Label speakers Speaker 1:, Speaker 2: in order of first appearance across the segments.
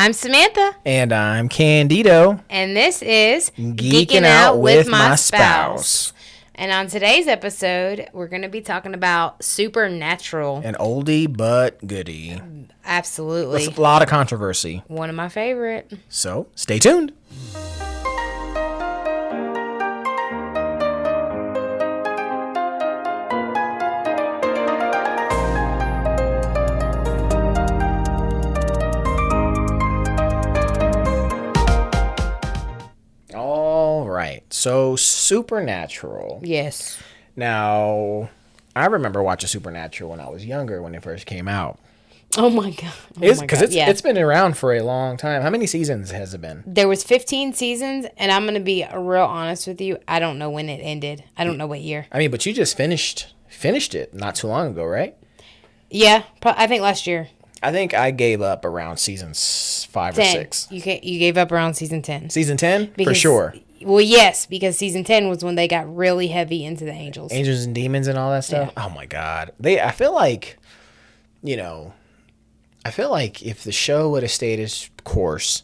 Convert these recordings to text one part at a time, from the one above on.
Speaker 1: I'm Samantha.
Speaker 2: And I'm Candido.
Speaker 1: And this is
Speaker 2: Geeking Out with My Spouse.
Speaker 1: And on today's episode, we're going to be talking about Supernatural.
Speaker 2: An oldie but goodie.
Speaker 1: Absolutely.
Speaker 2: With a lot of controversy.
Speaker 1: One of my favorite.
Speaker 2: So, stay tuned. So, Supernatural.
Speaker 1: Yes.
Speaker 2: Now, I remember watching Supernatural when I was younger, when it first came out.
Speaker 1: Oh my God.
Speaker 2: Because it's been around for a long time. How many seasons has it been?
Speaker 1: There was 15 seasons, and I'm going to be real honest with you. I don't know when it ended. I don't know what year.
Speaker 2: I mean, but you just finished it not too long ago, right?
Speaker 1: Yeah, I think last year.
Speaker 2: I think I gave up around season 5 or 6.
Speaker 1: You gave up around season 10.
Speaker 2: Season 10? For sure.
Speaker 1: Well, yes, because season 10 was when they got really heavy into the angels.
Speaker 2: Angels and demons and all that stuff? Yeah. Oh, my God. I feel like if the show would have stayed its course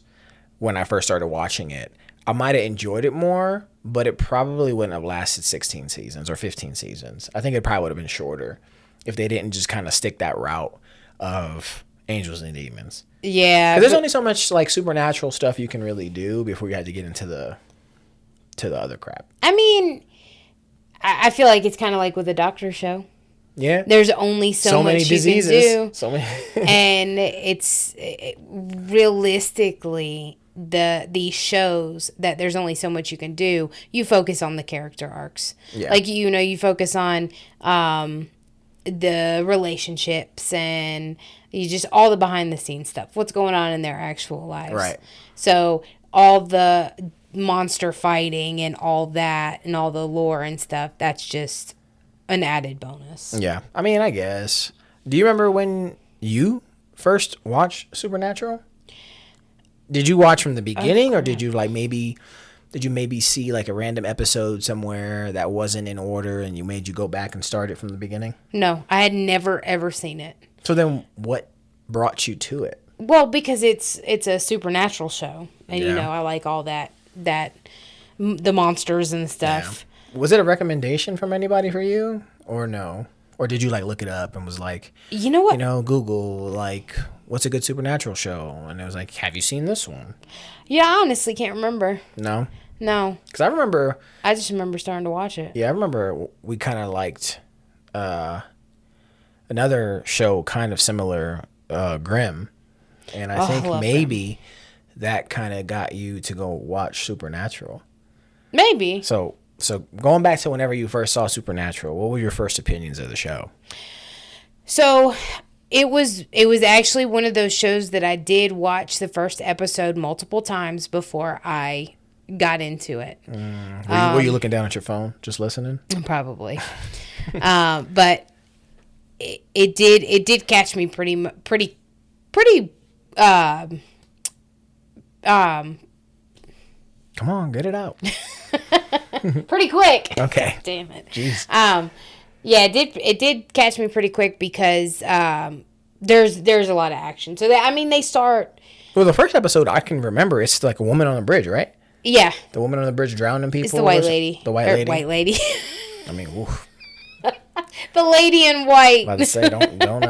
Speaker 2: when I first started watching it, I might have enjoyed it more, but it probably wouldn't have lasted 16 seasons or 15 seasons. I think it probably would have been shorter if they didn't just kind of stick that route of angels and demons.
Speaker 1: Yeah.
Speaker 2: There's only so much like supernatural stuff you can really do before you had to get into the other crap.
Speaker 1: I mean, I feel like it's kind of like with the doctor show.
Speaker 2: Yeah.
Speaker 1: There's only so much
Speaker 2: many diseases.
Speaker 1: You can do.
Speaker 2: So many.
Speaker 1: And it's realistically these shows that there's only so much you can do. You focus on the character arcs.
Speaker 2: Yeah.
Speaker 1: Like, you focus on the relationships and you just all the behind the scenes stuff. What's going on in their actual lives.
Speaker 2: Right.
Speaker 1: So all the monster fighting and all that and all the lore and stuff, that's just an added bonus.
Speaker 2: Yeah. I mean, I guess. Do you remember when you first watched Supernatural? Did you watch from the beginning or did you maybe see like a random episode somewhere that wasn't in order and you made you go back and start it from the beginning?
Speaker 1: No, I had never ever seen it.
Speaker 2: So then what brought you to it?
Speaker 1: Well, because it's a supernatural show and I like all that the monsters and stuff.
Speaker 2: Yeah. Was it a recommendation from anybody for you or no? Or did you look it up and was like,
Speaker 1: you know what?
Speaker 2: Google what's a good supernatural show? And it was like, have you seen this one?
Speaker 1: Yeah, I honestly can't remember.
Speaker 2: No?
Speaker 1: No.
Speaker 2: Because I
Speaker 1: just remember starting to watch it.
Speaker 2: Yeah, I remember we kind of liked another show kind of similar, Grimm. And I think maybe that kind of got you to go watch Supernatural.
Speaker 1: Maybe.
Speaker 2: So going back to whenever you first saw Supernatural, what were your first opinions of the show?
Speaker 1: So it was actually one of those shows that I did watch the first episode multiple times before I got into it.
Speaker 2: Were you looking down at your phone, just listening?
Speaker 1: Probably. But it did catch me pretty.
Speaker 2: Come on, get it out.
Speaker 1: Pretty quick.
Speaker 2: Okay.
Speaker 1: Damn it.
Speaker 2: Jeez.
Speaker 1: Yeah, it did catch me pretty quick because there's a lot of action. So they start.
Speaker 2: Well, the first episode I can remember, it's like a woman on the bridge, right?
Speaker 1: Yeah.
Speaker 2: The woman on the bridge drowning people.
Speaker 1: It's the white lady.
Speaker 2: The white lady.
Speaker 1: White lady.
Speaker 2: I mean, oof.
Speaker 1: The lady in white.
Speaker 2: I was about to say, don't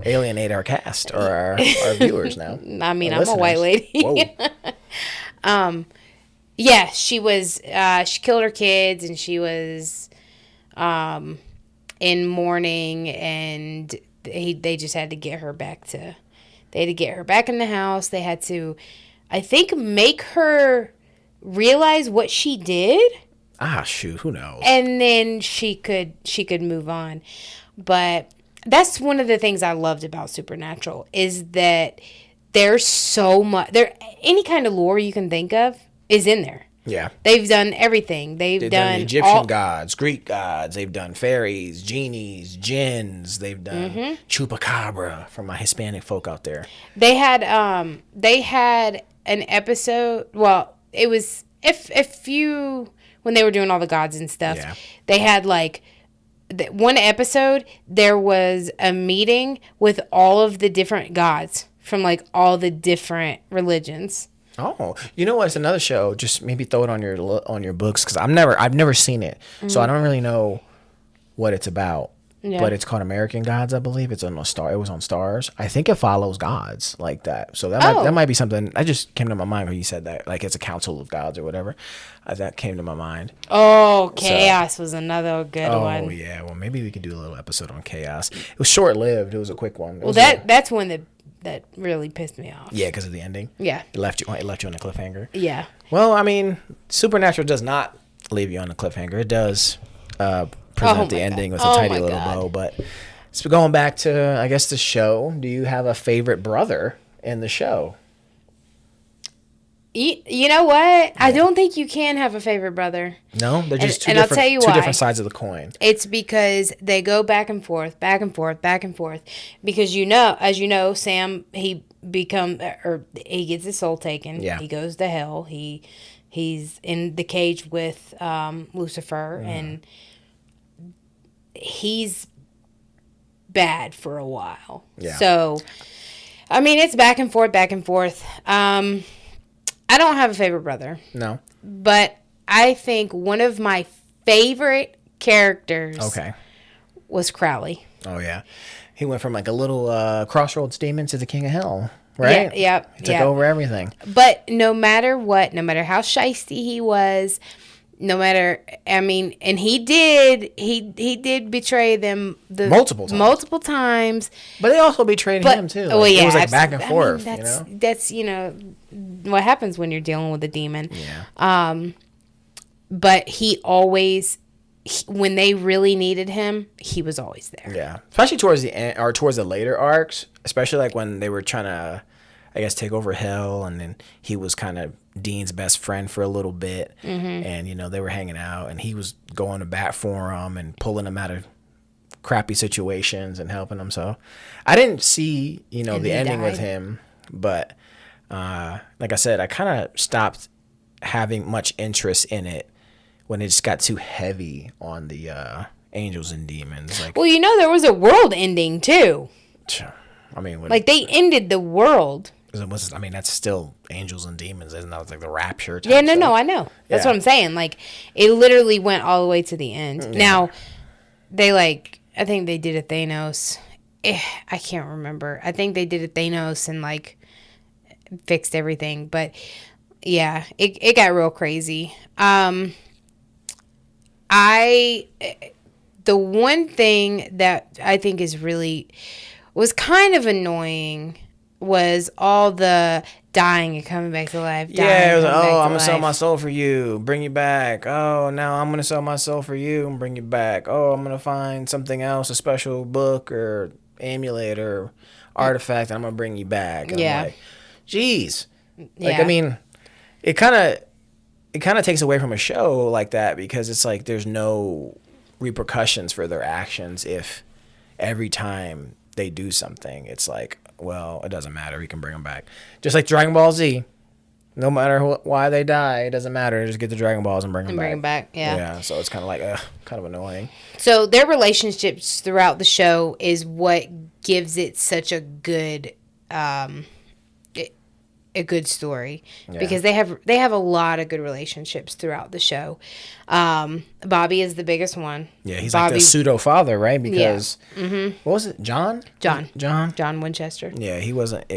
Speaker 2: alienate our cast or our viewers now.
Speaker 1: I mean, I'm a white lady.
Speaker 2: Whoa.
Speaker 1: Yeah, she was. She killed her kids, and she was, in mourning, and they just had to get her back to. They had to get her back in the house. They had to, I think, make her realize what she did.
Speaker 2: Shoot, who knows?
Speaker 1: And then she could move on. But that's one of the things I loved about Supernatural is that there's so much any kind of lore you can think of is in there.
Speaker 2: Yeah.
Speaker 1: They've done everything. They've done
Speaker 2: Egyptian gods, Greek gods, they've done fairies, genies, jinns, they've done chupacabra for my Hispanic folk out there.
Speaker 1: They had an episode, well, it was if you when they were doing all the gods and stuff, they had one episode, there was a meeting with all of the different gods from like all the different religions.
Speaker 2: Oh, you know what? It's another show. Just maybe throw it on your books because I've never seen it, so I don't really know what it's about.
Speaker 1: Yeah.
Speaker 2: But it's called American Gods, I believe. It's on Star. It was on Stars. I think it follows gods like that. So that might be something. That just came to my mind when you said that. Like it's a council of gods or whatever. That came to my mind.
Speaker 1: Oh, Chaos was another good one.
Speaker 2: Oh yeah. Well, maybe we could do a little episode on Chaos. It was short lived. It was a quick one.
Speaker 1: Well, that's one that really pissed me off.
Speaker 2: Yeah, because of the ending.
Speaker 1: Yeah.
Speaker 2: It left you on a cliffhanger.
Speaker 1: Yeah.
Speaker 2: Well, I mean, Supernatural does not leave you on a cliffhanger. It does present the ending with a tiny little bow. But so going back to, I guess, the show, do you have a favorite brother in the show?
Speaker 1: You know what? I don't think you can have a favorite brother.
Speaker 2: No? They're just two
Speaker 1: I'll tell you
Speaker 2: two
Speaker 1: why.
Speaker 2: different sides of the coin.
Speaker 1: It's because they go back and forth, back and forth, back and forth. Because as you know, Sam, he gets his soul taken.
Speaker 2: Yeah.
Speaker 1: He goes to hell. He's in the cage with Lucifer, and he's bad for a while.
Speaker 2: Yeah.
Speaker 1: So, I mean, it's back and forth, back and forth. I don't have a favorite brother.
Speaker 2: No.
Speaker 1: But I think one of my favorite characters was Crowley.
Speaker 2: Oh, yeah. He went from like a little crossroads demon to the king of hell, right?
Speaker 1: Yeah,
Speaker 2: He took over everything.
Speaker 1: But no matter what, no matter how shisty he was, and he did betray them multiple times.
Speaker 2: But they also betrayed him too. It was like back and forth.
Speaker 1: That's what happens when you're dealing with a demon.
Speaker 2: Yeah.
Speaker 1: But he always, when they really needed him, he was always there.
Speaker 2: Yeah, especially towards the end or towards the later arcs, especially like when they were trying to, I guess, take over hell, and then he was kind of Dean's best friend for a little bit, and they were hanging out, and he was going to bat for him and pulling them out of crappy situations and helping them. So I didn't see the ending with him, but like I said, I kind of stopped having much interest in it when it just got too heavy on the angels and demons. Like,
Speaker 1: well, there was a world ending too.
Speaker 2: I mean,
Speaker 1: they ended the world.
Speaker 2: I mean, that's still angels and demons, isn't that like the rapture type
Speaker 1: Yeah, no,
Speaker 2: stuff?
Speaker 1: I know. That's what I'm saying. Like, it literally went all the way to the end. Yeah. Now, I think they did a Thanos. I can't remember. I think they did a Thanos and fixed everything. But yeah, it got real crazy. The one thing that I think was kind of annoying was all the dying and coming back to life.
Speaker 2: Yeah, it was I'm going to sell my soul for you, bring you back. Oh, now I'm going to sell my soul for you and bring you back. Oh, I'm going to find something else, a special book or amulet or artifact, and I'm going to bring you back. And I'm like, geez. I mean, it kind of takes away from a show like that because it's like there's no repercussions for their actions if every time they do something, it's like, well, it doesn't matter. We can bring them back. Just like Dragon Ball Z. No matter why they die, it doesn't matter. Just get the Dragon Balls and bring them back.
Speaker 1: Bring them back, yeah.
Speaker 2: Yeah, so it's kind of like, kind of annoying.
Speaker 1: So their relationships throughout the show is what gives it such a good story because they have a lot of good relationships throughout the show. Bobby is the biggest one.
Speaker 2: Yeah, he's like the pseudo father, right? Because what was it, John
Speaker 1: Winchester?
Speaker 2: Yeah, he wasn't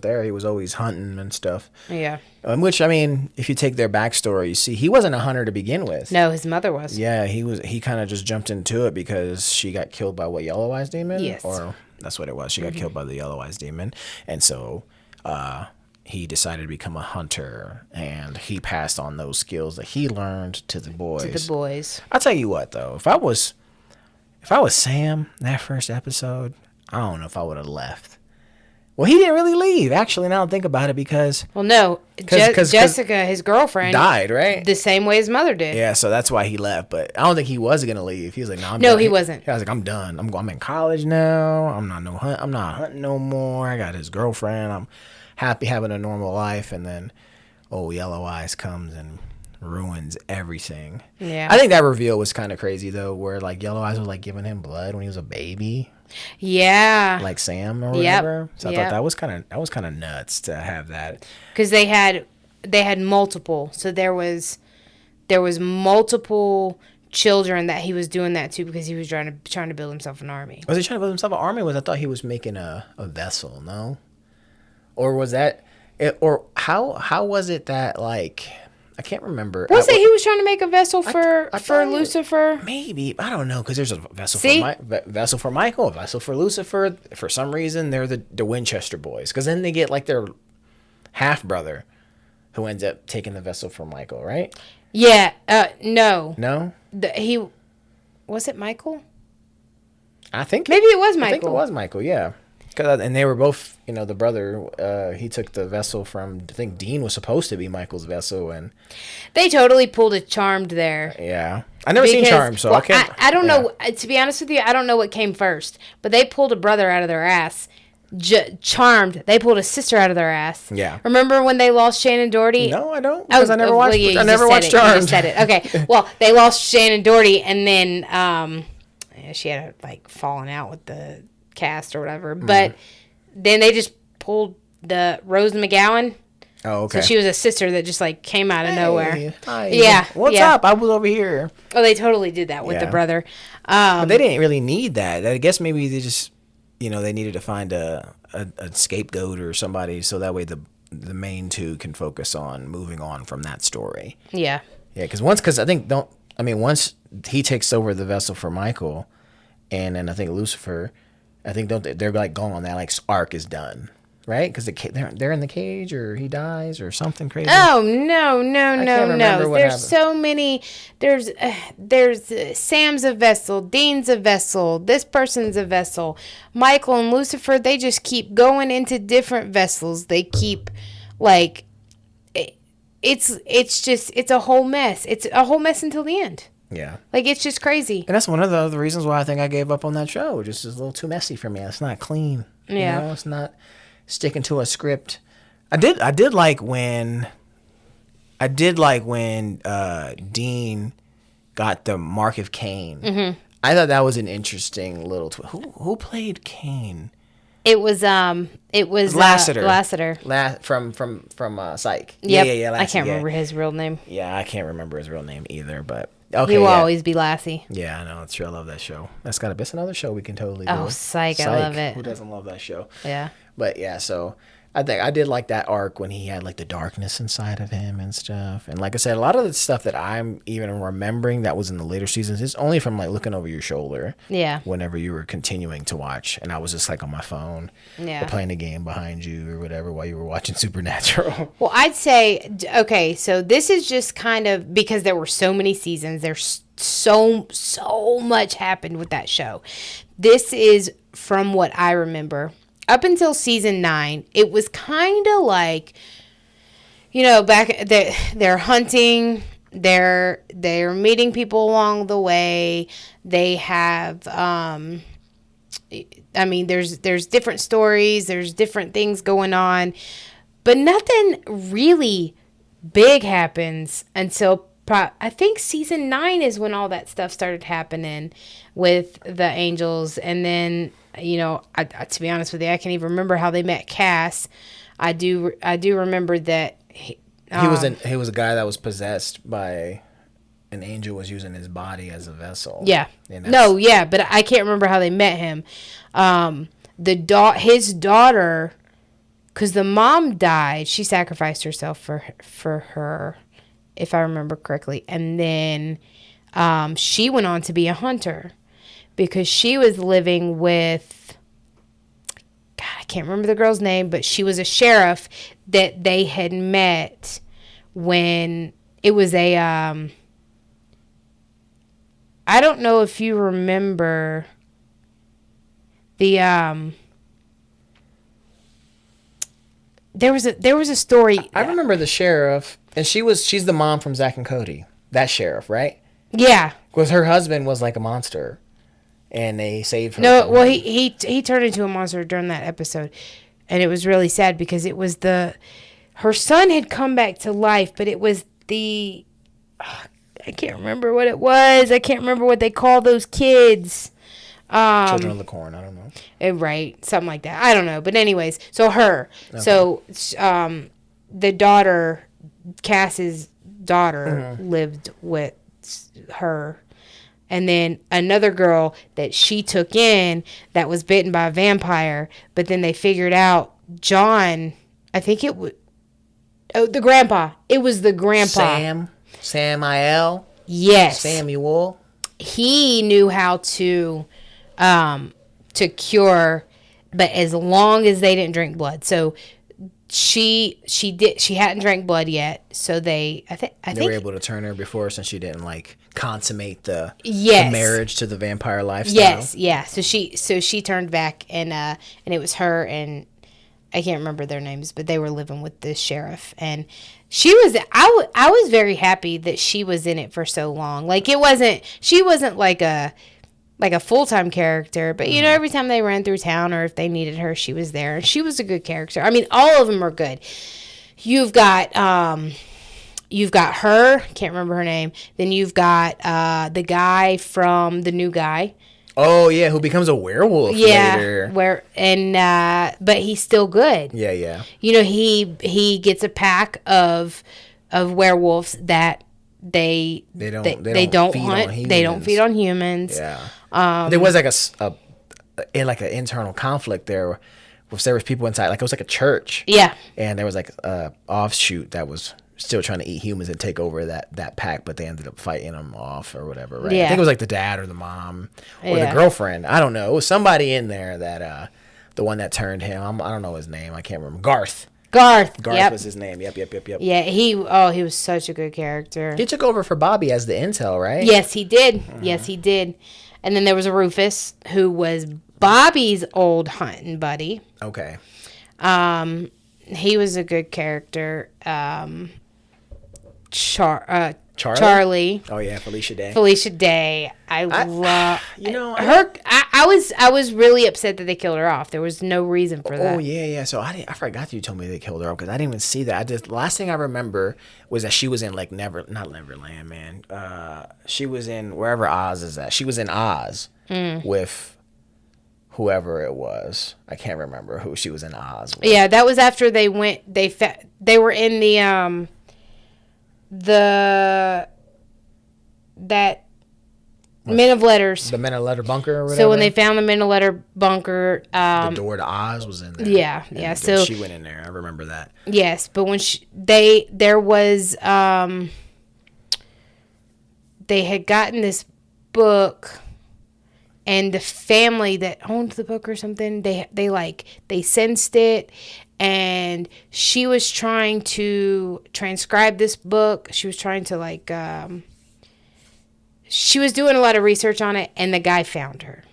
Speaker 2: there. He was always hunting and stuff.
Speaker 1: Yeah.
Speaker 2: Which, I mean, if you take their backstory, you see he wasn't a hunter to begin with.
Speaker 1: No, his mother was.
Speaker 2: Yeah, he kind of just jumped into it because she got killed by Yellow Eyes Demon?
Speaker 1: Yes.
Speaker 2: Or that's what it was. She got killed by the Yellow Eyes Demon. And so he decided to become a hunter, and he passed on those skills that he learned to the boys. I'll tell you what, though, if I was Sam that first episode, I don't know if I would have left. Well, he didn't really leave, actually. Now I think about it, because
Speaker 1: Jessica, his girlfriend,
Speaker 2: died, right?
Speaker 1: The same way his mother did.
Speaker 2: Yeah, so that's why he left. But I don't think he was gonna leave. He was like, "No, I'm
Speaker 1: no,
Speaker 2: done."
Speaker 1: He wasn't.
Speaker 2: He was like, "I'm done. I'm in college now. I'm not hunting no more. I got his girlfriend. I'm happy having a normal life." And then, Yellow Eyes comes and ruins everything.
Speaker 1: Yeah.
Speaker 2: I think that reveal was kind of crazy though, where like Yellow Eyes was like giving him blood when he was a baby,
Speaker 1: Yeah.
Speaker 2: like Sam or
Speaker 1: Yep.
Speaker 2: whatever. So I
Speaker 1: Yep.
Speaker 2: thought that was kind of nuts to have that.
Speaker 1: Because they had multiple. So there was multiple children that he was doing that to because he was trying to build himself an army.
Speaker 2: Was he trying to build himself an army? I thought he was making a vessel? No, or was that it? Or how was it that like? I can't remember.
Speaker 1: Was it he was trying to make a vessel for
Speaker 2: thought
Speaker 1: Lucifer?
Speaker 2: Maybe, I don't know, because there's a vessel
Speaker 1: See?
Speaker 2: for vessel for Michael, a vessel for Lucifer. For some reason, they're the Winchester boys, because then they get like their half brother, who ends up taking the vessel for Michael, right?
Speaker 1: Yeah. No.
Speaker 2: No,
Speaker 1: Was it Michael?
Speaker 2: I think
Speaker 1: Maybe it was
Speaker 2: I think it
Speaker 1: Michael.
Speaker 2: was Michael. Yeah, and they were both, the brother. He took the vessel from. I think Dean was supposed to be Michael's vessel, and
Speaker 1: They totally pulled a Charmed there.
Speaker 2: yeah, I never seen Charmed, so I can't.
Speaker 1: I don't know. To be honest with you, I don't know what came first. But they pulled a brother out of their ass. Charmed. They pulled a sister out of their ass.
Speaker 2: Yeah.
Speaker 1: Remember when they lost Shannon Doherty?
Speaker 2: No, I don't, because I never watched.
Speaker 1: Yeah,
Speaker 2: I never watched
Speaker 1: You
Speaker 2: Charmed.
Speaker 1: just said it. Okay. Well, they lost Shannon Doherty, and then she had like fallen out with the cast or whatever. But then they just pulled the Rose McGowan.
Speaker 2: Oh, okay.
Speaker 1: So she was a sister that just like came out of nowhere.
Speaker 2: Hi.
Speaker 1: Yeah.
Speaker 2: What's
Speaker 1: yeah.
Speaker 2: up? I was over here.
Speaker 1: Oh, they totally did that with the
Speaker 2: Yeah.
Speaker 1: brother.
Speaker 2: But they didn't really need that. I guess maybe they just, they needed to find a scapegoat or somebody, so that way the main two can focus on moving on from that story.
Speaker 1: Yeah.
Speaker 2: Yeah, because once he takes over the vessel for Michael, and then I think Lucifer, they're like gone. That like arc is done, right? Because they're in the cage, or he dies, or something crazy.
Speaker 1: Oh no!
Speaker 2: remember what
Speaker 1: There's
Speaker 2: happened.
Speaker 1: so many. There's Sam's a vessel, Dean's a vessel, this person's a vessel. Michael and Lucifer, they just keep going into different vessels. They keep like it's a whole mess. It's a whole mess until the end.
Speaker 2: Yeah.
Speaker 1: Like it's just crazy.
Speaker 2: And that's one of the other reasons why I think I gave up on that show. Just is a little too messy for me. It's not clean.
Speaker 1: Yeah.
Speaker 2: It's not sticking to a script. I did like when Dean got the Mark of Cain. Mm-hmm. I thought that was an interesting little who played Cain?
Speaker 1: It was
Speaker 2: Lassiter.
Speaker 1: Lassiter.
Speaker 2: From Psych.
Speaker 1: Yep.
Speaker 2: Yeah.
Speaker 1: I can't remember his real name.
Speaker 2: Yeah, I can't remember his real name either, but okay.
Speaker 1: He will
Speaker 2: yeah.
Speaker 1: always be Lassie.
Speaker 2: Yeah, I know. It's true. I love that show. That's another show we can totally do.
Speaker 1: Oh, Psych. I love it.
Speaker 2: Who doesn't love that show?
Speaker 1: Yeah.
Speaker 2: But yeah, so I think I did like that arc when he had like the darkness inside of him and stuff. And like I said, a lot of the stuff that I'm even remembering that was in the later seasons is only from like looking over your shoulder.
Speaker 1: Yeah.
Speaker 2: Whenever you were continuing to watch, and I was just like on my phone,
Speaker 1: Yeah.
Speaker 2: or playing a game behind you or whatever while you were watching Supernatural.
Speaker 1: Well, I'd say, okay, so this is just kind of because there were so many seasons. There's so much happened with that show. This is from what I remember. Up until season 9, it was kind of like, back they're hunting, they're meeting people along the way. They have, there's different stories, there's different things going on, but nothing really big happens until I think season 9 is when all that stuff started happening with the angels. And then, to be honest with you, I can't even remember how they met Cass. I do remember that
Speaker 2: He was a guy that was possessed by an angel, was using his body as a vessel.
Speaker 1: Yeah.
Speaker 2: And
Speaker 1: but I can't remember how they met him. His daughter, because the mom died, she sacrificed herself for her, if I remember correctly. And then she went on to be a hunter because she was living with, God, I can't remember the girl's name, but she was a sheriff that they had met when it was a, I don't know if you remember the, there was a story.
Speaker 2: I remember the sheriff, and she's the mom from Zack and Cody. That sheriff, right?
Speaker 1: Yeah.
Speaker 2: Because her husband was like a monster, and they saved her.
Speaker 1: No, well, he turned into a monster during that episode, and it was really sad because it was her son had come back to life, but it was I can't remember what it was. I can't remember what they call those kids.
Speaker 2: Children of the Corn. I don't know.
Speaker 1: Right, something like that. I don't know, but anyways, so her. Okay. So, the daughter, Cass's daughter, lived with her, and then another girl that she took in that was bitten by a vampire. But then they figured out John. I think it was the grandpa. It was the grandpa.
Speaker 2: Samuel.
Speaker 1: Yes.
Speaker 2: Samuel. He
Speaker 1: knew how to cure, but as long as they didn't drink blood. So she hadn't drank blood yet. So they
Speaker 2: were able to turn her before, since she didn't like consummate the marriage to the vampire lifestyle.
Speaker 1: Yes, yeah. So she turned back, and it was her, and I can't remember their names, but they were living with the sheriff, and I was very happy that she was in it for so long. Like, she wasn't like a full-time character, but you know, every time they ran through town or if they needed her, she was there, and she was a good character. I mean, all of them are good. You've got her, can't remember her name. Then you've got the guy from The New Guy.
Speaker 2: Oh yeah, who becomes a werewolf later.
Speaker 1: But he's still good.
Speaker 2: Yeah.
Speaker 1: You know, he gets a pack of werewolves that they don't hunt. They don't feed on humans.
Speaker 2: Yeah. There was like an internal conflict there. There was people inside, like it was like a church.
Speaker 1: Yeah.
Speaker 2: And there was like a offshoot that was still trying to eat humans and take over that pack, but they ended up fighting them off or whatever, right?
Speaker 1: Yeah.
Speaker 2: I think it was like the dad or the mom or the girlfriend. I don't know. It was somebody in there that the one that turned him. I don't know his name. I can't remember. Garth
Speaker 1: yep.
Speaker 2: was his name. Yep.
Speaker 1: Yeah, he was such a good character.
Speaker 2: He took over for Bobby as the intel, right?
Speaker 1: Yes, he did. Yes, he did. And then there was a Rufus, who was Bobby's old hunting buddy.
Speaker 2: Okay.
Speaker 1: He was a good character.
Speaker 2: Charlie? Oh yeah, Felicia
Speaker 1: Day. I love her. I was really upset that they killed her off. There was no reason for that.
Speaker 2: Oh yeah. So I forgot you told me they killed her off, because I didn't even see that. The last thing I remember was that she was in like not Neverland, man. She was in wherever Oz is at. She was in Oz with whoever it was. I can't remember who she was in Oz with.
Speaker 1: Yeah, that was after they went. They were in that Men of Letters.
Speaker 2: The Men of Letter bunker or whatever.
Speaker 1: So when they found the Men of Letter bunker,
Speaker 2: the door to Oz was in there.
Speaker 1: Yeah. So
Speaker 2: she went in there. I remember that.
Speaker 1: Yes, but when there was they had gotten this book, and the family that owned the book or something, they sensed it. And she was trying to transcribe this book. She was trying to she was doing a lot of research on it, and the guy found her,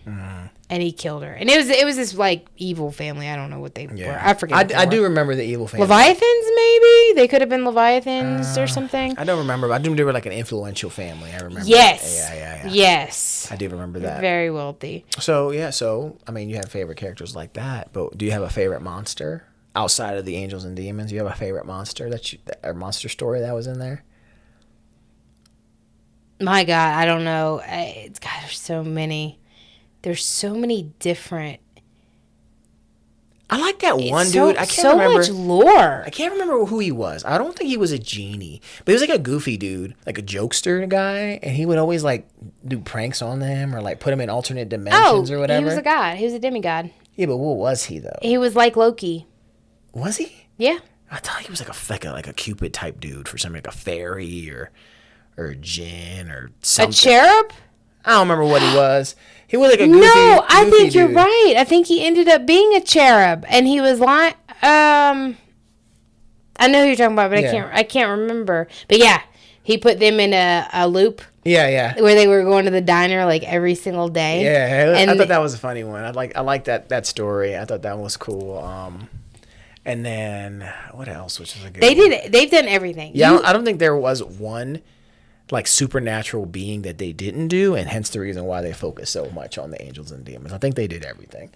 Speaker 1: and he killed her. And it was this like evil family. I don't know what they were. I forget.
Speaker 2: I do remember the evil family.
Speaker 1: Leviathans, maybe they could have been Leviathans or something.
Speaker 2: I don't remember. I do. They were like an influential family. I remember.
Speaker 1: Yes.
Speaker 2: Yeah.
Speaker 1: Yes.
Speaker 2: I do remember that.
Speaker 1: Very wealthy.
Speaker 2: So I mean, you have favorite characters like that, but do you have a favorite monster? Outside of the Angels and Demons, you have a favorite monster or monster story that was in there?
Speaker 1: My God, I don't know. There's so many. There's so many different.
Speaker 2: I like that one dude. I can't remember.
Speaker 1: So much lore.
Speaker 2: I can't remember who he was. I don't think he was a genie, but he was like a goofy dude, like a jokester guy, and he would always like do pranks on them or like put them in alternate dimensions or whatever.
Speaker 1: He was a god. He was a demigod.
Speaker 2: Yeah, but what was he though?
Speaker 1: He was like Loki.
Speaker 2: Was he?
Speaker 1: Yeah.
Speaker 2: I thought he was like a Cupid type dude for something, like a fairy or a djinn or something.
Speaker 1: A cherub?
Speaker 2: I don't remember what he was. He was like a goofy.
Speaker 1: No, I think you're
Speaker 2: dude.
Speaker 1: right. I think he ended up being a cherub, and he was like, I know who you're talking about, but I can't remember. But yeah, he put them in a loop.
Speaker 2: Yeah.
Speaker 1: Where they were going to the diner like every single day.
Speaker 2: Yeah, and I thought that was a funny one. I like that story. I thought that was cool. And then what else? Which is a good.
Speaker 1: They've done everything.
Speaker 2: Yeah, I don't think there was one like supernatural being that they didn't do, and hence the reason why they focus so much on the Angels and Demons. I think they did everything.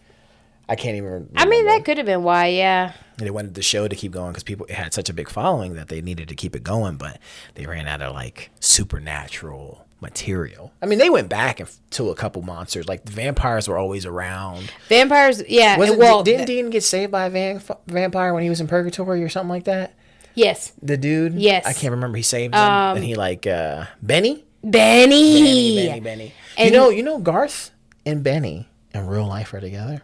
Speaker 2: I can't even remember.
Speaker 1: I mean, that could have been why, yeah.
Speaker 2: And they wanted the show to keep going because it had such a big following that they needed to keep it going, but they ran out of like supernatural material. I mean, they went back to a couple monsters. Like the vampires were always around.
Speaker 1: Vampires, yeah.
Speaker 2: Didn't Dean get saved by a vampire when he was in purgatory or something like that?
Speaker 1: Yes.
Speaker 2: The dude?
Speaker 1: Yes.
Speaker 2: I can't remember. He saved him. And he like, Benny?
Speaker 1: Benny.
Speaker 2: And you know Garth and Benny in real life are together.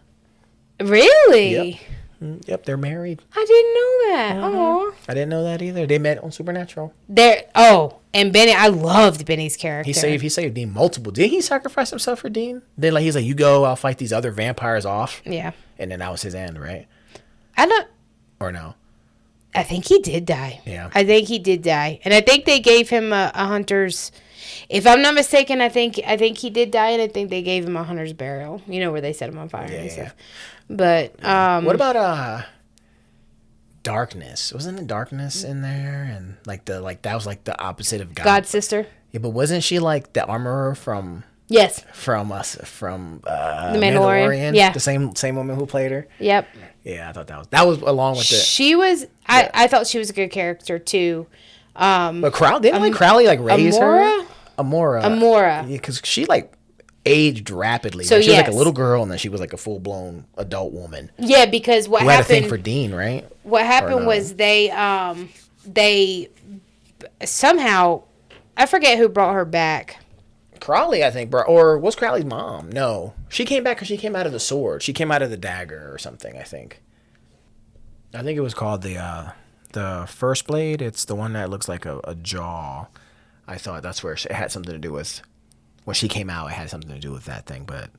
Speaker 1: Really?
Speaker 2: Yep, they're married.
Speaker 1: I didn't know that. Oh,
Speaker 2: I didn't know that either. They met on Supernatural.
Speaker 1: And Benny, I loved Benny's character.
Speaker 2: He saved Dean multiple. Did he sacrifice himself for Dean? He's like, you go, I'll fight these other vampires off.
Speaker 1: Yeah.
Speaker 2: And then that was his end, right?
Speaker 1: I don't.
Speaker 2: Or no?
Speaker 1: I think he did die.
Speaker 2: Yeah.
Speaker 1: I think he did die, and I think they gave him a hunter's. If I'm not mistaken, I think he did die, and I think they gave him a hunter's burial. You know, where they set him on fire and stuff. But
Speaker 2: what about Darkness? Wasn't it Darkness in there? And that was like the opposite of God.
Speaker 1: God's sister.
Speaker 2: Yeah, but wasn't she like the armorer from?
Speaker 1: Yes.
Speaker 2: From the
Speaker 1: Mandalorian. Yeah.
Speaker 2: The same woman who played her.
Speaker 1: Yep.
Speaker 2: Yeah, I thought that was along with it.
Speaker 1: She was. I thought she was a good character too.
Speaker 2: But Crowley like raise her? Amora. Yeah, because she like aged rapidly.
Speaker 1: So
Speaker 2: like, she was like a little girl, and then she was like a full blown adult woman.
Speaker 1: Yeah, because what
Speaker 2: who
Speaker 1: happened?
Speaker 2: Had a thing for Dean, right?
Speaker 1: What happened was they somehow, I forget who brought her back.
Speaker 2: Crowley, I think, or was Crowley's mom? No, she came back because she came out of the sword. She came out of the dagger or something. I think it was called the First Blade. It's the one that looks like a jaw. I thought that's where it had something to do with when she came out. It had something to do with that thing, but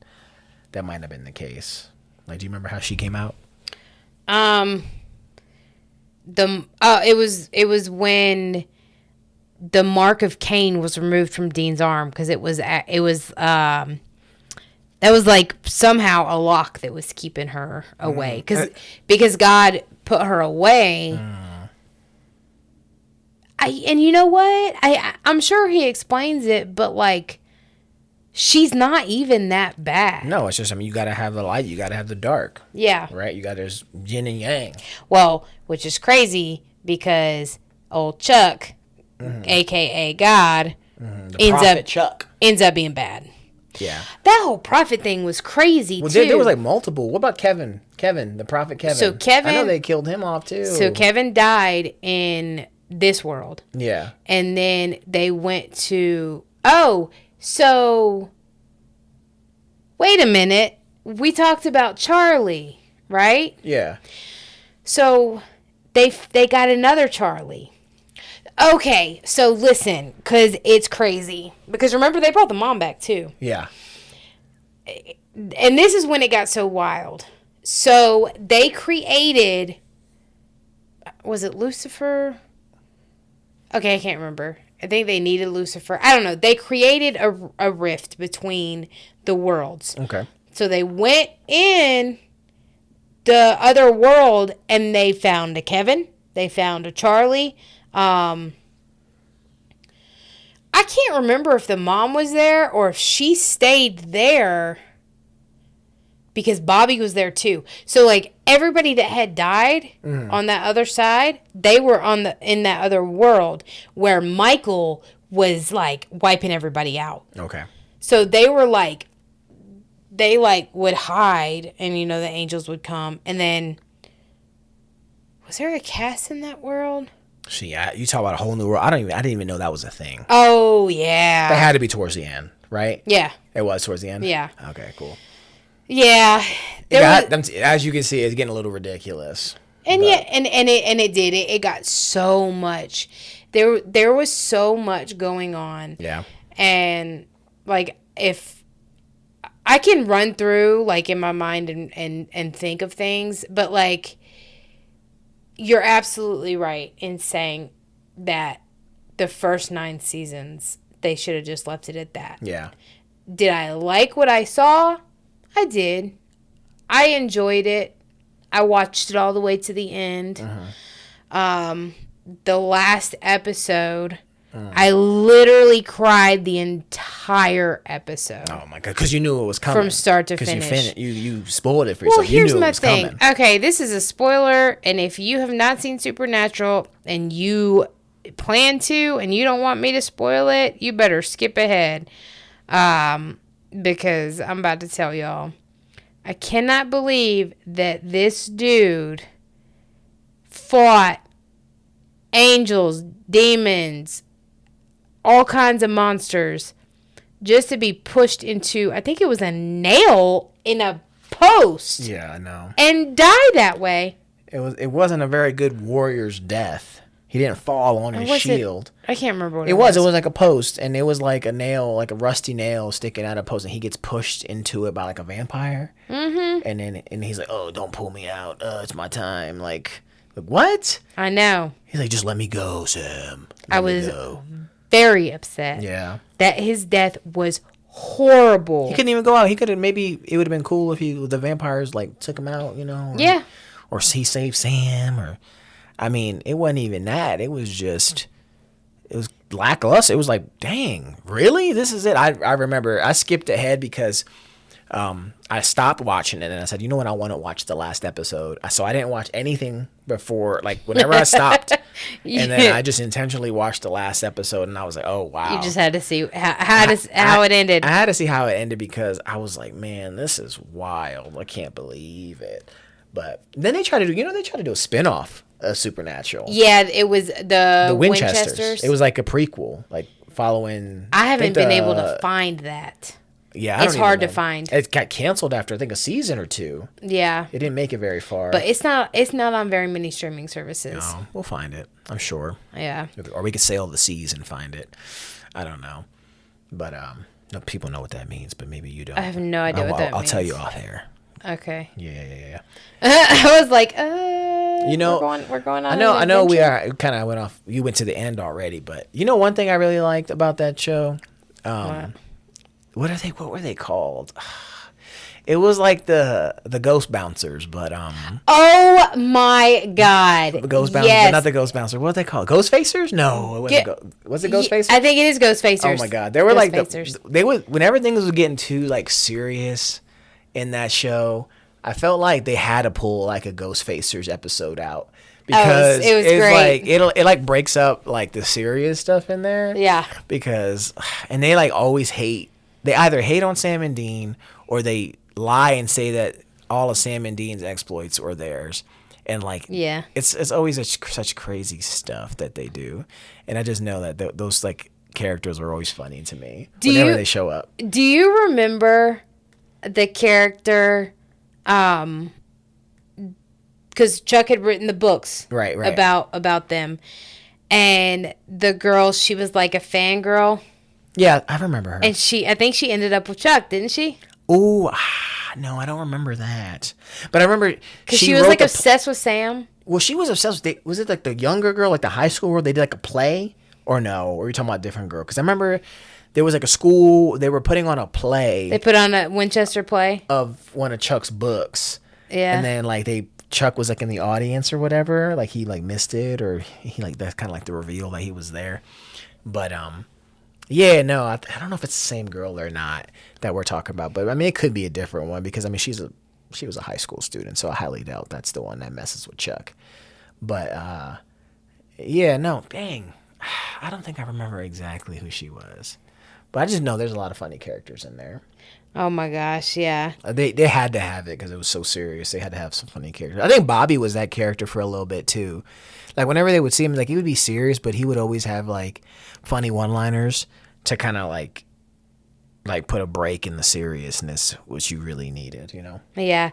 Speaker 2: that might have been the case. Like, do you remember how she came out?
Speaker 1: It was when the mark of Cain was removed from Dean's arm because that was like somehow a lock that was keeping her away because God put her away. And you know what? I'm sure he explains it, but like she's not even that bad.
Speaker 2: No, it's just, I mean, you got to have the light, you got to have the dark.
Speaker 1: Yeah.
Speaker 2: Right? You got there's yin and yang.
Speaker 1: Well, which is crazy because old Chuck, aka God, ends up being bad.
Speaker 2: Yeah.
Speaker 1: That whole prophet thing was crazy too.
Speaker 2: There was like multiple. What about Kevin? The prophet Kevin.
Speaker 1: So Kevin,
Speaker 2: I know they killed him off too.
Speaker 1: So Kevin died in this world.
Speaker 2: Yeah.
Speaker 1: And then they went to so wait a minute. We talked about Charlie, right?
Speaker 2: Yeah.
Speaker 1: So they got another Charlie. Okay, so listen, because it's crazy. Because remember, they brought the mom back too.
Speaker 2: Yeah.
Speaker 1: And this is when it got so wild. So they created, was it Lucifer? Okay, I can't remember. I think they needed Lucifer. I don't know. They created a rift between the worlds.
Speaker 2: Okay.
Speaker 1: So they went in the other world and they found a Kevin. They found a Charlie. I can't remember if the mom was there or if she stayed there because Bobby was there too. So like everybody that had died on that other side, they were in that other world where Michael was like wiping everybody out.
Speaker 2: Okay.
Speaker 1: So they were like, would hide and the angels would come. And then was there a cast in that world?
Speaker 2: See, you talk about a whole new world. I didn't even know that was a thing.
Speaker 1: Oh yeah.
Speaker 2: That had to be towards the end, right?
Speaker 1: Yeah.
Speaker 2: It was towards the end.
Speaker 1: Yeah.
Speaker 2: Okay, cool.
Speaker 1: Yeah.
Speaker 2: As you can see, it's getting a little ridiculous.
Speaker 1: And yeah, and it did. It got so much. There was so much going on.
Speaker 2: Yeah.
Speaker 1: And like if I can run through like in my mind and think of things, but like you're absolutely right in saying that the first 9 seasons, they should have just left it at that.
Speaker 2: Yeah.
Speaker 1: Did I like what I saw? I did. I enjoyed it. I watched it all the way to the end. The last episode, I literally cried the entire episode.
Speaker 2: Oh my god! Because you knew it was coming
Speaker 1: From start to finish.
Speaker 2: Because you spoiled it for
Speaker 1: Well,
Speaker 2: yourself. You
Speaker 1: here's
Speaker 2: knew it
Speaker 1: my
Speaker 2: was
Speaker 1: thing.
Speaker 2: coming.
Speaker 1: Okay, this is a spoiler, and if you have not seen Supernatural and you plan to, and you don't want me to spoil it, you better skip ahead, because I'm about to tell y'all. I cannot believe that this dude fought angels, demons, all kinds of monsters just to be pushed into, I think it was a nail in a post.
Speaker 2: Yeah, I know.
Speaker 1: And die that way.
Speaker 2: It wasn't a very good warrior's death. He didn't fall on his shield.
Speaker 1: I can't remember what
Speaker 2: It was like a post, and it was like a nail, like a rusty nail sticking out of a post, and he gets pushed into it by like a vampire. Mm-hmm. And he's like, "Oh, don't pull me out. It's my time." Like what?
Speaker 1: I know.
Speaker 2: He's like, "Just let me go, Sam."
Speaker 1: I was very upset.
Speaker 2: Yeah.
Speaker 1: That his death was horrible.
Speaker 2: He couldn't even go out. He could have, maybe it would have been cool if the vampires like took him out,
Speaker 1: Yeah.
Speaker 2: Or he saved Sam, or I mean, it wasn't even that. It was lackluster. It was like, dang, really? This is it. I remember I skipped ahead because I stopped watching it and I said, you know what, I want to watch the last episode. So I didn't watch anything before, like whenever I stopped.
Speaker 1: Yeah.
Speaker 2: And then I just intentionally watched the last episode and I was like, oh, wow.
Speaker 1: You just had to see how it ended.
Speaker 2: I had to see how it ended because I was like, man, this is wild. I can't believe it. But then they tried to do a spinoff of Supernatural.
Speaker 1: Yeah, it was the
Speaker 2: Winchesters. It was like a prequel, like following.
Speaker 1: I haven't been able to find that.
Speaker 2: Yeah,
Speaker 1: it's hard to find.
Speaker 2: It got canceled after I think a season or two.
Speaker 1: Yeah,
Speaker 2: it didn't make it very far.
Speaker 1: But it's not on very many streaming services.
Speaker 2: No, we'll find it. I'm sure.
Speaker 1: Yeah.
Speaker 2: Or we could sail the seas and find it. I don't know, but no, people know what that means, but maybe you don't.
Speaker 1: I have no idea what that means.
Speaker 2: I'll tell you off air.
Speaker 1: Okay.
Speaker 2: Yeah.
Speaker 1: I was like, we're going on.
Speaker 2: I know. We are kind of went off. You went to the end already, but one thing I really liked about that show. What were they called? It was like the Ghost Bouncers, but
Speaker 1: Oh my God!
Speaker 2: The Ghost Bouncers, yes. But not the Ghost Bouncers. What are they called? Ghost Facers? No, it wasn't. Was it Ghost Facers?
Speaker 1: I think it is Ghost Facers.
Speaker 2: Oh my God, they were they would when everything was getting too like serious in that show. I felt like they had to pull like a Ghost Facers episode out because
Speaker 1: it was great.
Speaker 2: Like it like breaks up like the serious stuff in there.
Speaker 1: Yeah.
Speaker 2: Because they like always hate. They either hate on Sam and Dean or they lie and say that all of Sam and Dean's exploits were theirs. And like,
Speaker 1: yeah,
Speaker 2: it's always such crazy stuff that they do. And I just know that those like characters are always funny to me whenever they show up.
Speaker 1: Do you remember the character? Because Chuck had written the books
Speaker 2: right
Speaker 1: about them, and the girl, she was like a fangirl.
Speaker 2: Yeah, I remember her.
Speaker 1: And I think she ended up with Chuck, didn't she?
Speaker 2: Oh, no, I don't remember that. But I remember
Speaker 1: because she was like obsessed with Sam.
Speaker 2: Well, she was obsessed with. Was it like the younger girl, like the high school girl? They did like a play, or no? Or were you talking about a different girl? Because I remember there was like a school. They were putting on a play.
Speaker 1: They put on a Winchester play
Speaker 2: of one of Chuck's books.
Speaker 1: Yeah.
Speaker 2: And then Chuck was like in the audience or whatever. Like he like missed it, or he like that's kind of like the reveal that he was there. But yeah, no, I don't know if it's the same girl or not that we're talking about. But I mean, it could be a different one because I mean she was a high school student, so I highly doubt that's the one that messes with Chuck. But yeah, no, dang, I don't think I remember exactly who she was, but I just know there's a lot of funny characters in there.
Speaker 1: Oh my gosh, yeah.
Speaker 2: They had to have it because it was so serious. They had to have some funny characters. I think Bobby was that character for a little bit too. Like whenever they would see him, like he would be serious, but he would always have like funny one-liners to kind of like put a break in the seriousness which you really needed,
Speaker 1: Yeah.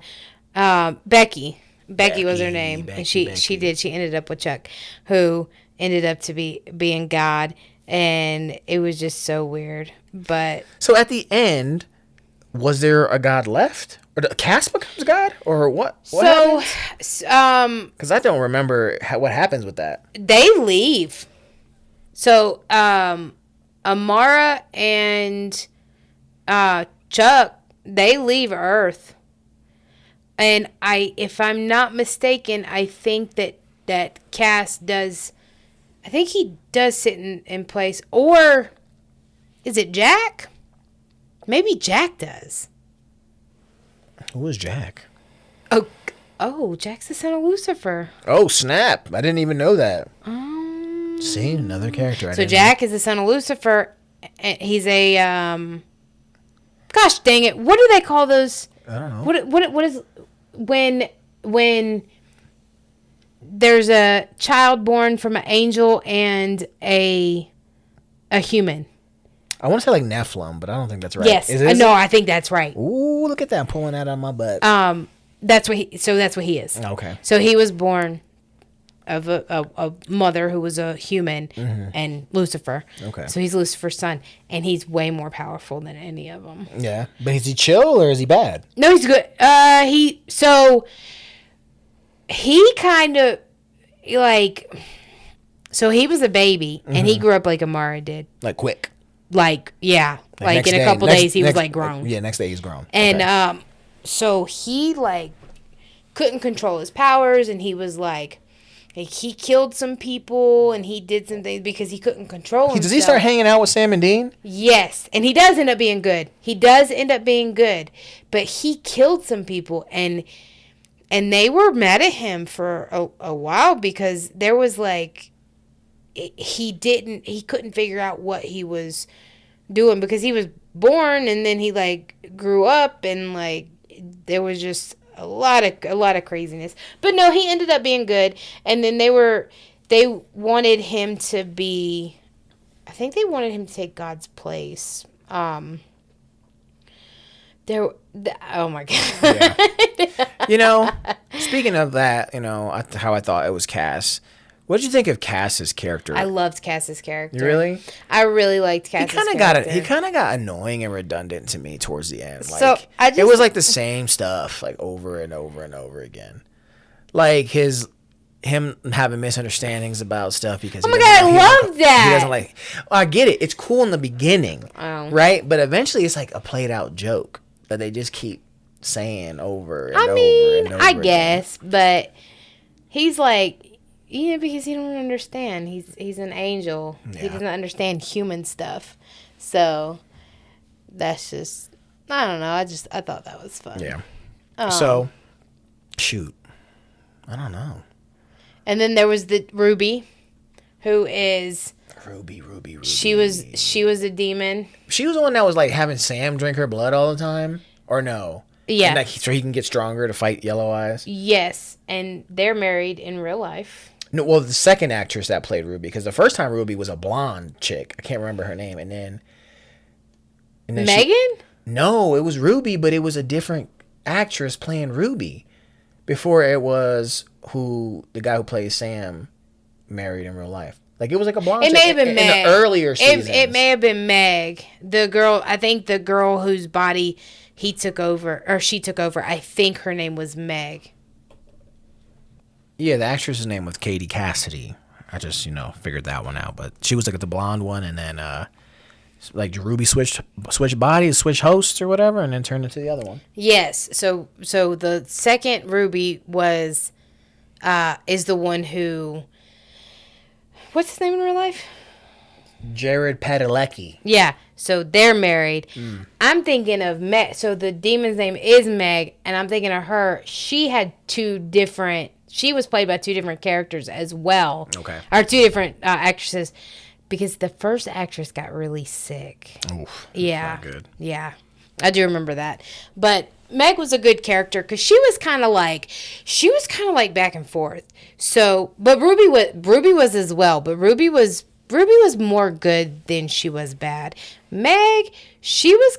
Speaker 1: Becky was her name. And she ended up with Chuck, who ended up to being God, and it was just so weird. But
Speaker 2: so at the end, was there a God left? Or the cast becomes God? Or what?
Speaker 1: So
Speaker 2: because I don't remember what happens with that.
Speaker 1: They leave. So Amara and Chuck, they leave Earth. And if I'm not mistaken, I think that Cass does I think he does sit in place. Or is it Jack? Maybe Jack does.
Speaker 2: Who was Jack?
Speaker 1: Oh, Jack's the son of Lucifer.
Speaker 2: Oh, snap. I didn't even know that. See, another character.
Speaker 1: So Jack is the son of Lucifer. He's a gosh dang it! What do they call those?
Speaker 2: I don't know.
Speaker 1: What is when there's a child born from an angel and a human?
Speaker 2: I want to say like Nephilim, but I don't think that's right.
Speaker 1: Yes, no, I think that's right.
Speaker 2: Ooh, look at that, pulling that out of my butt.
Speaker 1: That's what he is.
Speaker 2: Okay.
Speaker 1: So he was born of a mother who was a human and Lucifer.
Speaker 2: Okay.
Speaker 1: So he's Lucifer's son, and he's way more powerful than any of them.
Speaker 2: Yeah, but is he chill or is he bad?
Speaker 1: No, he's good. He kind of like, so he was a baby and he grew up like Amara did.
Speaker 2: Like quick.
Speaker 1: Like, yeah. Like in a couple days he was like grown.
Speaker 2: Yeah, next day he's grown.
Speaker 1: And
Speaker 2: okay.
Speaker 1: So he like couldn't control his powers, and he was like he killed some people and he did some things because he couldn't control himself.
Speaker 2: Does he start hanging out with Sam and Dean?
Speaker 1: Yes, and he does end up being good. But he killed some people, and they were mad at him for a while because there was like he couldn't figure out what he was doing because he was born and then he like grew up and like there was just a lot of craziness. But no, he ended up being good. And then they wanted him to be, I think they wanted him to take God's place. Oh my God.
Speaker 2: Yeah. You know, speaking of that, you know, how I thought it was Cass. What did you think of Cass's character?
Speaker 1: I loved Cass's character.
Speaker 2: You really?
Speaker 1: I really liked Cass's character.
Speaker 2: He kind of got annoying and redundant to me towards the end.
Speaker 1: Like,
Speaker 2: it was like the same stuff, like over and over and over again. Like him having misunderstandings about stuff because
Speaker 1: oh my God, I love that.
Speaker 2: He doesn't like. Well, I get it. It's cool in the beginning, right? But eventually, it's like a played out joke that they just keep saying over and over and over.
Speaker 1: I guess, but he's like. Yeah, because he don't understand. He's an angel. Yeah. He doesn't understand human stuff. So that's just I don't know. I thought that was fun.
Speaker 2: Yeah. So shoot. I don't know.
Speaker 1: And then there was the Ruby, who is
Speaker 2: Ruby.
Speaker 1: She was a demon.
Speaker 2: She was the one that was like having Sam drink her blood all the time, or no?
Speaker 1: Yeah.
Speaker 2: And, like, so he can get stronger to fight Yellow Eyes.
Speaker 1: Yes, and they're married in real life.
Speaker 2: No, well, the second actress that played Ruby, because the first time Ruby was a blonde chick. I can't remember her name. And then
Speaker 1: Megan?
Speaker 2: No, it was Ruby, but it was a different actress playing Ruby. Before it was the guy who plays Sam married in real life. Like, it was like a blonde chick.
Speaker 1: It may have been Meg.
Speaker 2: In the earlier seasons.
Speaker 1: It may have been Meg. The girl, I think the girl whose body he took over, or she took over, I think her name was Meg.
Speaker 2: Yeah, the actress's name was Katie Cassidy. I just, figured that one out. But she was like the blonde one, and then like Ruby switched bodies, switched hosts or whatever, and then turned into the other one.
Speaker 1: Yes. So the second Ruby is the one who, what's his name in real life?
Speaker 2: Jared Padalecki.
Speaker 1: Yeah. So they're married. I'm thinking of Meg. So the demon's name is Meg, and I'm thinking of her. She was played by two different characters as well.
Speaker 2: Okay.
Speaker 1: Or two different actresses, because the first actress got really sick.
Speaker 2: Oof.
Speaker 1: Yeah.
Speaker 2: Not good.
Speaker 1: Yeah. I do remember that. But Meg was a good character because she was kind of like back and forth. So, but Ruby was as well. But Ruby was more good than she was bad. Meg, she was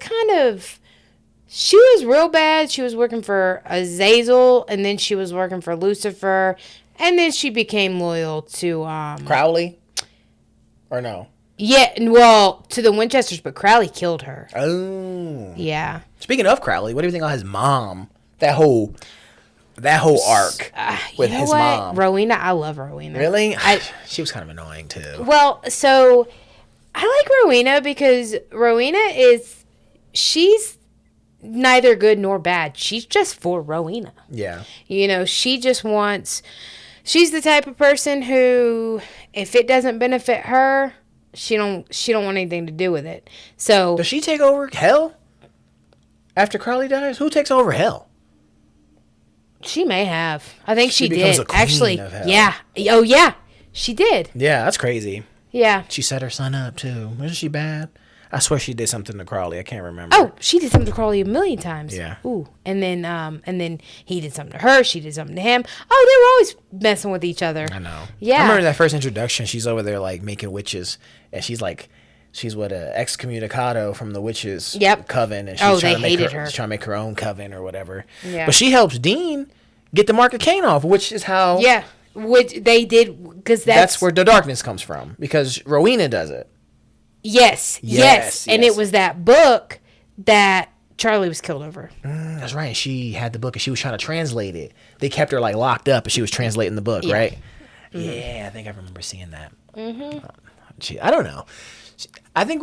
Speaker 1: real bad. She was working for Azazel, and then she was working for Lucifer, and then she became loyal to
Speaker 2: Crowley, or no?
Speaker 1: Yeah, well, to the Winchesters, but Crowley killed her.
Speaker 2: Oh,
Speaker 1: yeah.
Speaker 2: Speaking of Crowley, what do you think of his mom? That whole arc with his mom.
Speaker 1: Rowena, I love Rowena.
Speaker 2: Really? She was kind of annoying too.
Speaker 1: Well, so I like Rowena because she's neither good nor bad. She's just for Rowena.
Speaker 2: Yeah.
Speaker 1: She just wants She's the type of person who, if it doesn't benefit her, she don't want anything to do with it. So
Speaker 2: Does she take over Hell after Carly dies? Who takes over Hell?
Speaker 1: she may have. I think she
Speaker 2: becomes
Speaker 1: did.
Speaker 2: a queen
Speaker 1: Actually,
Speaker 2: of hell.
Speaker 1: yeah. Oh yeah, she did.
Speaker 2: Yeah, that's crazy.
Speaker 1: Yeah.
Speaker 2: She set her son up too. Wasn't she bad? I swear she did something to Carly. I can't remember.
Speaker 1: Oh, she did something to Carly a million times.
Speaker 2: Yeah.
Speaker 1: Ooh, and then he did something to her. She did something to him. Oh, they were always messing with each other.
Speaker 2: I know.
Speaker 1: Yeah.
Speaker 2: I remember that first introduction. She's over there like making witches, and she's what a excommunicado from the witches
Speaker 1: Yep.
Speaker 2: coven, and
Speaker 1: Oh,
Speaker 2: she's trying
Speaker 1: they
Speaker 2: to make
Speaker 1: hated
Speaker 2: her,
Speaker 1: her.
Speaker 2: she's trying to make her own coven or whatever.
Speaker 1: Yeah.
Speaker 2: But she helps Dean get the Mark of Cain off, which is how
Speaker 1: Yeah, which they did because
Speaker 2: that's where the darkness comes from, because Rowena does it.
Speaker 1: Yes, and
Speaker 2: yes.
Speaker 1: it was that book that Charlie was killed over.
Speaker 2: That's right. She had the book and she was trying to translate it. They kept her like locked up and she was translating the book,
Speaker 1: Yeah.
Speaker 2: right? Yeah, I think I remember seeing that. I don't know. I think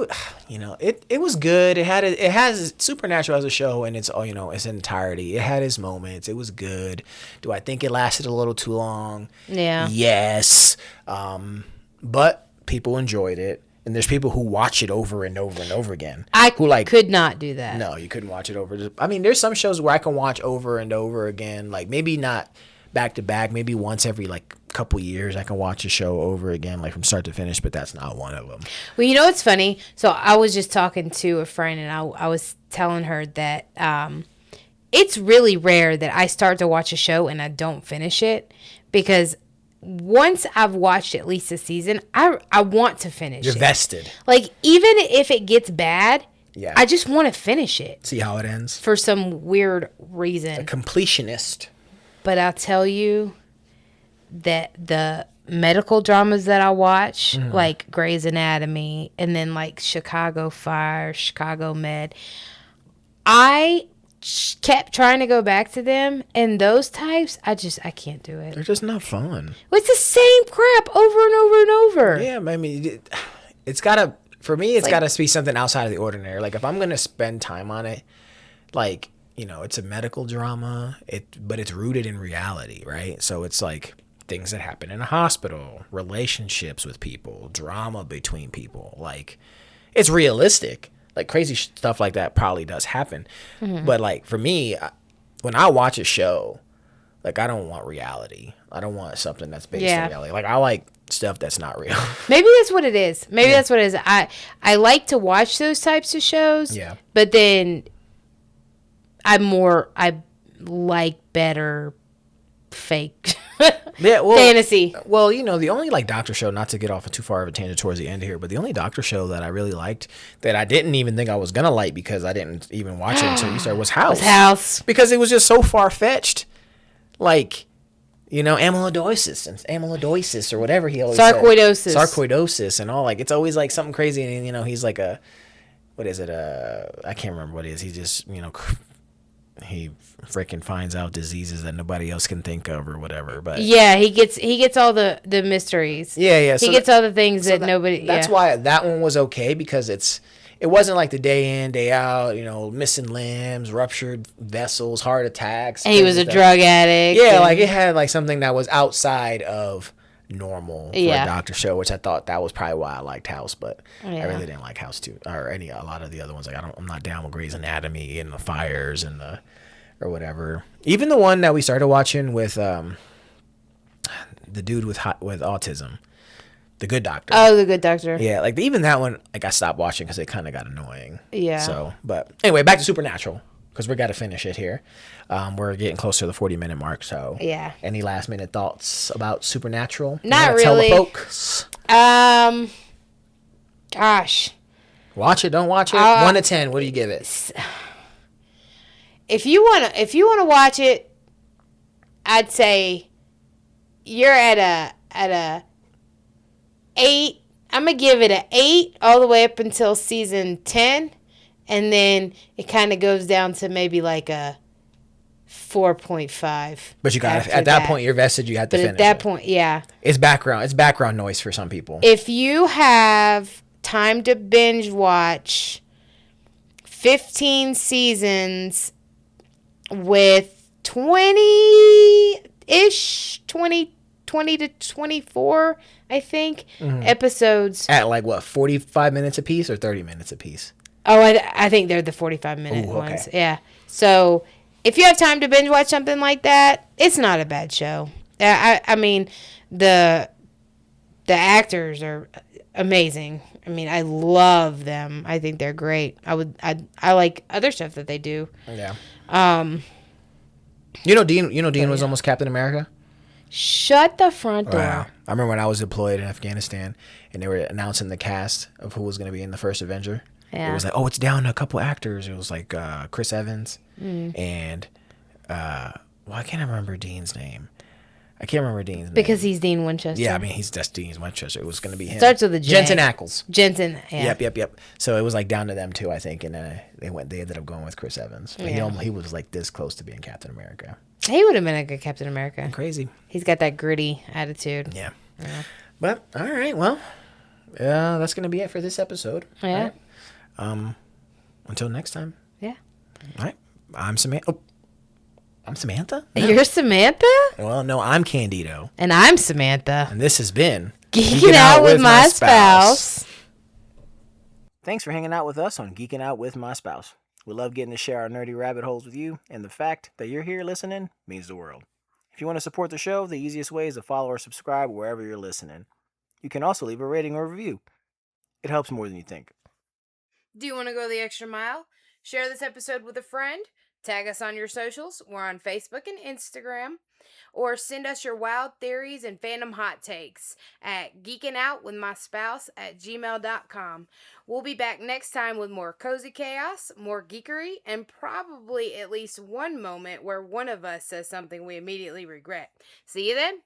Speaker 2: it was good. It has Supernatural as a show in its its entirety. It had its moments. It was good. Do I think it lasted a little too long?
Speaker 1: Yeah.
Speaker 2: Yes. But people enjoyed it. And there's people who watch it over and over and over again.
Speaker 1: I could not do that.
Speaker 2: No, you couldn't watch it over. I mean, there's some shows where I can watch over and over again. Like maybe not back to back. Maybe once every like couple years I can watch a show over again, like from start to finish. But that's not one of them.
Speaker 1: Well, you know what's funny? So I was just talking to a friend, and I was telling her that it's really rare that I start to watch a show and I don't finish it, because once I've watched at least a season, I want to finish
Speaker 2: You're
Speaker 1: it.
Speaker 2: vested.
Speaker 1: Like, even if it gets bad,
Speaker 2: Yeah.
Speaker 1: I just want to finish it
Speaker 2: See how it ends.
Speaker 1: for some weird reason.
Speaker 2: Completionist.
Speaker 1: But I'll tell you that the medical dramas that I watch, like Grey's Anatomy, and then like Chicago Fire, Chicago Med, I kept trying to go back to them, and those types, I can't do it.
Speaker 2: They're just not fun.
Speaker 1: It's the same crap over and over and over.
Speaker 2: Yeah, I mean, it's gotta. For me, it's gotta be something outside of the ordinary. Like if I'm gonna spend time on it, like it's a medical drama. But it's rooted in reality, right? So it's like things that happen in a hospital, relationships with people, drama between people. Like it's realistic. Like crazy stuff like that probably does happen. But like for me, when I watch a show, like I don't want reality. I don't want something that's based on reality. Like I like stuff that's not real.
Speaker 1: Maybe that's what it is. Maybe that's what it is. I like to watch those types of shows.
Speaker 2: Yeah.
Speaker 1: But then I like better fake fantasy.
Speaker 2: Well, the only like doctor show, not to get off too far of a tangent towards the end here, but the only doctor show that I really liked that I didn't even think I was gonna like because I didn't even watch it until you started was House. Because it was just so far fetched. Like, amyloidosis or whatever he always
Speaker 1: Sarcoidosis.
Speaker 2: said. Sarcoidosis and all, like it's always like something crazy, and he's like what is it? I can't remember what it is. He just he freaking finds out diseases that nobody else can think of or whatever. But
Speaker 1: yeah, he gets all the mysteries.
Speaker 2: Yeah.
Speaker 1: He gets all the things that nobody.
Speaker 2: That's why that one was okay, because it wasn't like the day in, day out, missing limbs, ruptured vessels, heart attacks.
Speaker 1: And he was a drug addict.
Speaker 2: Yeah, like it had like something that was outside of normal for a doctor show, which I thought that was probably why I liked House, but I really didn't like House too, or a lot of the other ones. Like I'm not down with Grey's Anatomy and the fires and or whatever. Even the one that we started watching with the dude with autism. The Good Doctor.
Speaker 1: Oh, The Good Doctor.
Speaker 2: Yeah, like even that one, like I stopped watching because it kind of got annoying.
Speaker 1: Yeah.
Speaker 2: So, but anyway, back to Supernatural, because we got to finish it here. We're getting close to the 40-minute mark. So,
Speaker 1: yeah.
Speaker 2: Any last minute thoughts about Supernatural?
Speaker 1: Not
Speaker 2: really. Tell the
Speaker 1: folks. Gosh.
Speaker 2: Watch it. Don't watch it. 1 to 10. What do you give it?
Speaker 1: If you wanna watch it, I'd say you're at a 8. I'm gonna give it an 8 all the way up until season 10, and then it kind of goes down to maybe like a 4.5.
Speaker 2: But you got at that point you're vested. You have to finish.
Speaker 1: At that point, yeah,
Speaker 2: it's background noise for some people.
Speaker 1: If you have time to binge watch 15 seasons with 20-ish, 20 20 to 24, I think, episodes.
Speaker 2: At like what, 45 minutes a piece or 30 minutes a piece?
Speaker 1: Oh, I think they're the 45-minute
Speaker 2: Ooh, okay.
Speaker 1: ones. Yeah. So if you have time to binge watch something like that, it's not a bad show. I mean, the actors are amazing. I mean, I love them. I think they're great. I like other stuff that they do.
Speaker 2: Yeah. Dean was almost Captain America?
Speaker 1: Shut the front door.
Speaker 2: Wow. I remember when I was deployed in Afghanistan and they were announcing the cast of who was going to be in the first Avenger.
Speaker 1: Yeah.
Speaker 2: It was like, oh, it's down to a couple actors. It was like Chris Evans and I can't remember Dean's name.
Speaker 1: Because he's Dean Winchester.
Speaker 2: Yeah, I mean, he's just Dean Winchester. It was going to be him.
Speaker 1: Starts with a J.
Speaker 2: Jensen Ackles.
Speaker 1: Jensen, yeah.
Speaker 2: Yep. So it was like down to them two, I think, and they ended up going with Chris Evans. But he was like this close to being Captain America.
Speaker 1: He would have been a good Captain America.
Speaker 2: Crazy.
Speaker 1: He's got that gritty attitude.
Speaker 2: Yeah. But all right, well, that's going to be it for this episode.
Speaker 1: Yeah.
Speaker 2: Right? Until next time.
Speaker 1: Yeah.
Speaker 2: All right. I'm Samantha. Oh, I'm Samantha?
Speaker 1: No. You're Samantha?
Speaker 2: Well, no, I'm Candido.
Speaker 1: And I'm Samantha.
Speaker 2: And this has been
Speaker 1: Geeking Out with My Spouse.
Speaker 2: Thanks for hanging out with us on Geeking Out with My Spouse. We love getting to share our nerdy rabbit holes with you, and the fact that you're here listening means the world. If you want to support the show, the easiest way is to follow or subscribe wherever you're listening. You can also leave a rating or review. It helps more than you think.
Speaker 1: Do you want to go the extra mile? Share this episode with a friend. Tag us on your socials. We're on Facebook and Instagram. Or send us your wild theories and fandom hot takes at geekingoutwithmyspouse@gmail.com. We'll be back next time with more cozy chaos, more geekery, and probably at least one moment where one of us says something we immediately regret. See you then.